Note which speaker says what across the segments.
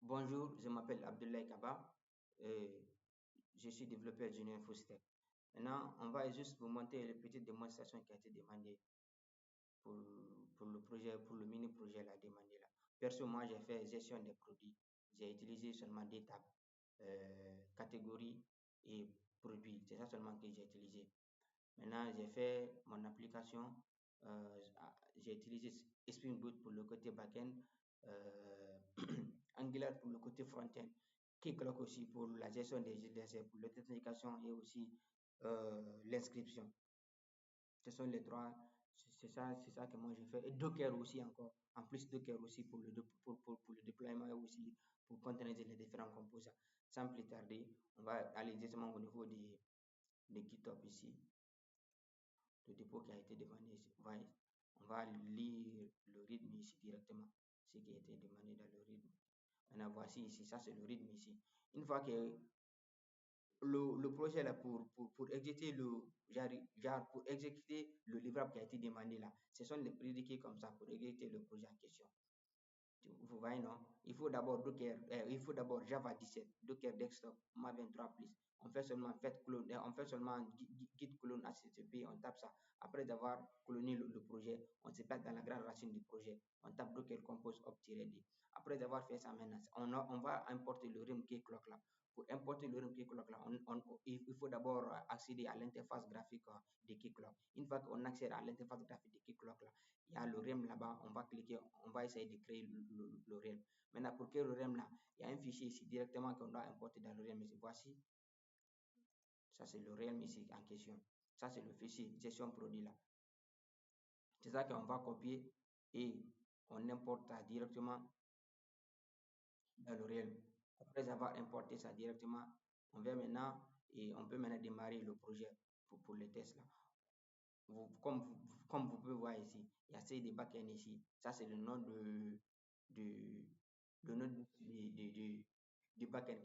Speaker 1: Bonjour, je m'appelle Abdoulaye Kaba. Je suis développeur junior full stack. Maintenant, on va juste vous montrer les petites démonstrations qui a été demandées pour, pour le projet, pour le mini projet là demandé là. Perso, moi, j'ai fait gestion des produits. J'ai utilisé seulement des tables, catégories et produits. C'est ça seulement que j'ai utilisé. Maintenant, j'ai fait mon application. J'ai utilisé Spring Boot pour le côté backend, euh, Angular pour le côté front-end, Keycloak aussi pour la gestion des essais, pour l'authentification et aussi l'inscription. Ce sont les trois, c'est ça que moi j'ai fait. Et Docker aussi encore. En plus, Docker aussi pour le déploiement et aussi pour contenir les différents composants. Sans plus tarder, on va aller directement au niveau des GitHub ici, le dépôt qui a été demandé ici. On va lire le rythme ici directement, ce qui a été demandé dans le rythme. Maintenant, voici ici, ça c'est le rythme ici. Une fois que le projet là pour exécuter pour exécuter le livrable qui a été demandé là, ce sont les prérequis comme ça pour exécuter le projet en question. Vous voyez, non? Il faut d'abord Java 17, Docker Desktop, MA23+. On fait seulement clone, on fait seulement git clone HTTP, on tape ça. Après avoir cloné le projet, on se place dans la grande racine du projet. On tape Docker Compose Up-D. Après avoir fait ça maintenant, on va importer le RIM Keycloak là. Pour importer le RIM Keycloak là, il faut d'abord accéder à l'interface graphique de Keycloak. Une fois qu'on accède à l'interface graphique de Keycloak là, il y a le REM là-bas, on va cliquer, on va essayer de créer le REM. Maintenant, pour créer le REM là, il y a un fichier ici directement qu'on doit importer dans le REM ici. Voici, ça c'est le REM ici en question. Ça c'est le fichier gestion produit là. C'est ça qu'on va copier et on importe ça directement dans le REM. Après avoir importé ça directement, on va maintenant et on peut maintenant démarrer le projet pour les tests là. Comme vous pouvez voir ici, il y a ces des backends ici. Ça, c'est le nom le nom du backend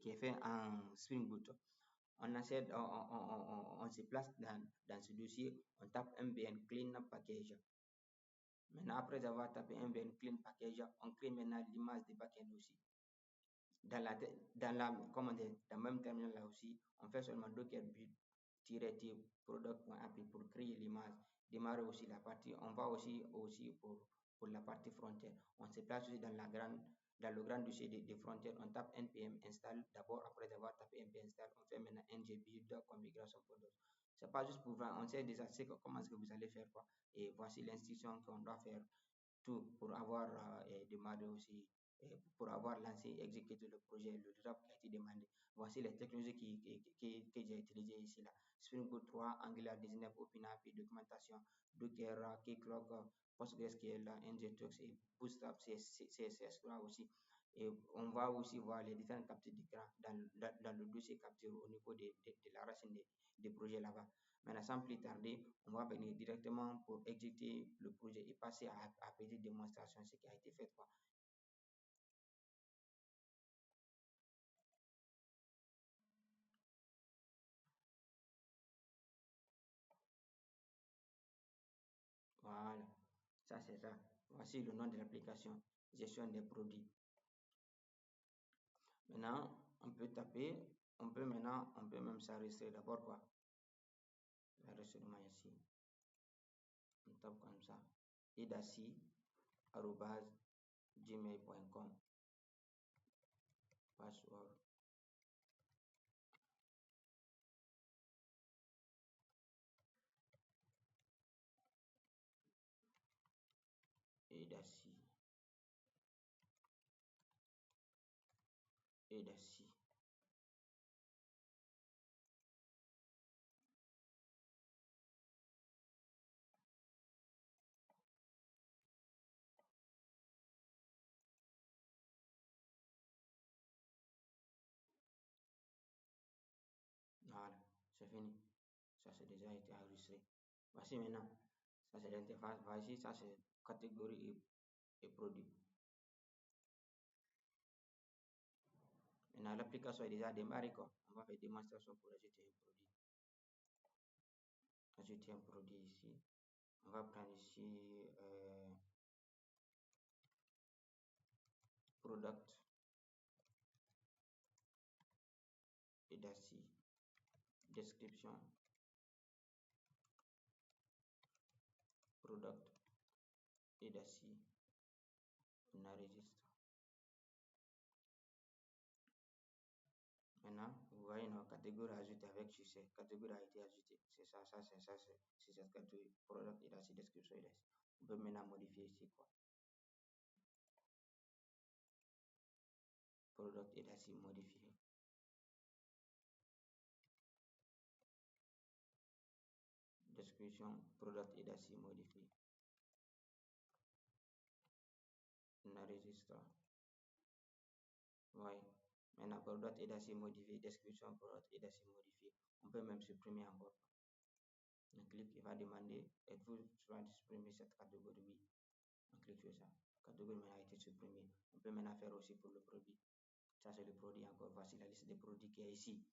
Speaker 1: qui est fait en Spring Boot. On accède, on se place dans ce dossier, on tape mbn clean package. Maintenant, après avoir tapé mbn clean package, on crée maintenant l'image du backend aussi. Comment dire, dans le même terminal là aussi, on fait seulement docker build product.api pour créer l'image. Démarrer aussi la partie, on va aussi pour la partie frontière. On se place aussi dans le grand dossier de frontières, on tape npm install d'abord, après avoir tapé npm install, on fait maintenant ng build configuration product. C'est pas juste pour voir, on sait déjà comment est-ce que vous allez faire quoi. Et voici l'instruction qu'on doit faire tout pour avoir démarré aussi, pour avoir lancé, exécuté le projet, le drop qui a été demandé. Voici les technologies que j'ai utilisées ici là. Spring Boot 3, Angular 19, OpenAPI, documentation, Docker, Keycloak, PostgreSQL, NGTux et Bootstrap, CSS3 aussi. Et on va aussi voir les différentes captures d'écran dans le dossier capture au niveau de la racine des projets là-bas. Maintenant, sans plus tarder, on va venir directement pour exécuter le projet et passer à petite démonstration, ce qui a été fait quoi. Voilà, ça c'est ça. Voici le nom de l'application, gestion des produits. Maintenant, on peut taper, on peut même s'enregistrer d'abord quoi. L'enregistrement ici. On tape comme ça. idasi@gmail.com. Password. Idasi. Voilà, c'est fini. Ça, c'est déjà été enregistré. Voici maintenant. Ça, c'est l'interface. Voici, ça, c'est catégorie et produit. Maintenant, l'application est déjà démarrée. Quoi. On va faire démonstration pour ajouter un produit. Ajouter un produit ici. On va prendre ici product et d'acier, description, product et d'acier, on enregistre. Maintenant, vous voyez nos catégories ajoutées avec succès. Catégorie a été ajoutée. C'est ça, c'est cette catégorie. Product et d'acier, description et d'acier. On peut maintenant modifier ici quoi. Product et d'acier modifié. Description, product et d'acier modifié. On enregistre. Oui. Maintenant, product et d'acier modifié, description, product et d'acier modifié. On peut même supprimer encore. On clique, il va demander, êtes-vous choisi de supprimer cette catégorie? Oui. On clique sur ça. La catégorie maintenant a été supprimée. On peut maintenant faire aussi pour le produit. Ça, c'est le produit encore. Voici la liste des produits qui est ici.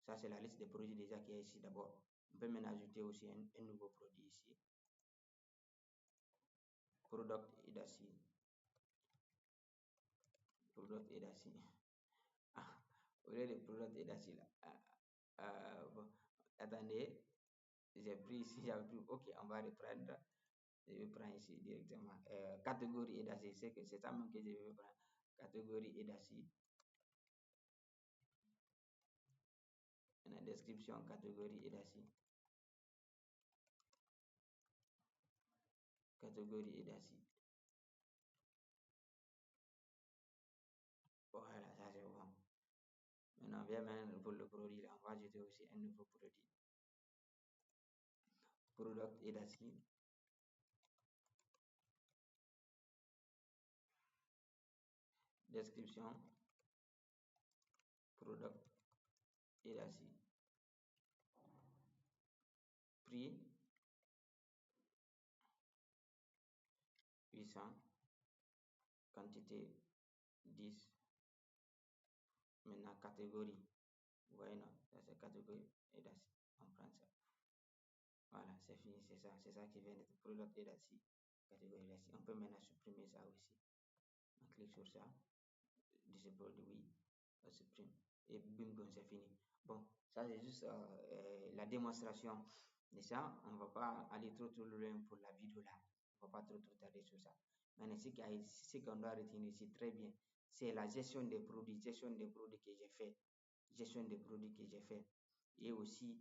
Speaker 1: Ça, c'est la liste des produits déjà qui est ici d'abord. On peut maintenant ajouter aussi un nouveau produit ici. Product et d'acier. Product et d'acier. Ah, au lieu de product et d'acier là. Bon, attendez. J'ai pris ici, j'ai pris. Ok, on va reprendre. Je vais prendre ici directement. Catégorie et d'acier. C'est ça même que je vais prendre. Catégorie et d'acier. La description, catégorie et d'acier. Catégorie et d'acier. Voilà, ça c'est bon. Maintenant, on vient maintenant pour le produit là. On va ajouter aussi un nouveau produit. Product et d'acier. Description, product et d'acier. Prix 800. Quantité 10. Maintenant, catégorie. Vous voyez, non? Ça, c'est catégorie et d'acier. On prend ça. Voilà, c'est fini. C'est ça qui vient d'être product et d'acier. Catégorie d'acier. On peut maintenant supprimer ça aussi. On clique sur ça. Disable, oui. On supprime. Et bim, boum, c'est fini. Bon, ça, c'est juste la démonstration de ça. On ne va pas aller trop loin pour la vidéo là. On ne va pas trop tarder sur ça. Maintenant, ce qu'on doit retenir ici très bien, c'est la gestion des produits que j'ai fait. Gestion des produits que j'ai fait. Et aussi,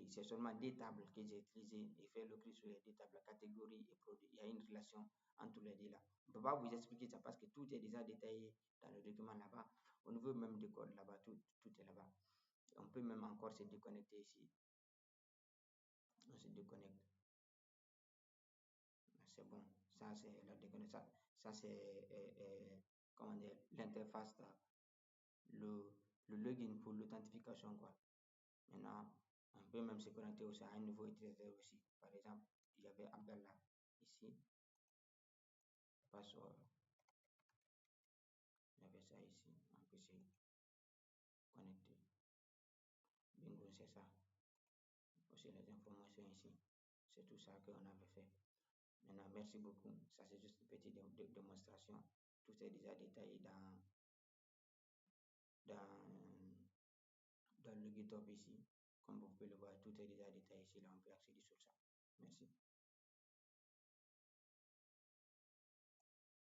Speaker 1: c'est seulement des tables que j'ai utilisées et faire le clic sur les deux tables, catégorie et produit. Il y a une relation entre les deux là. On ne peut pas vous expliquer ça parce que tout est déjà détaillé dans le document là-bas. Au niveau même du code là-bas, tout est là-bas. On peut même encore se déconnecter ici. On se déconnecte. C'est bon. Ça, c'est la déconnexion. Ça, c'est comment dire, l'interface, le login pour l'authentification, quoi. Maintenant, on peut même se connecter aussi à un nouveau utilisateur aussi. Par exemple, il y avait Abdallah ici. Password. Il y avait ça ici. On peut se connecter. Bingo, c'est ça. Aussi les informations ici. C'est tout ça qu'on avait fait. Maintenant, merci beaucoup. Ça, c'est juste une petite démonstration. Tout est déjà détaillé dans le GitHub ici. Comme vous pouvez le voir, tout est déjà détaillé ici. Là, on peut accéder sur ça. Merci.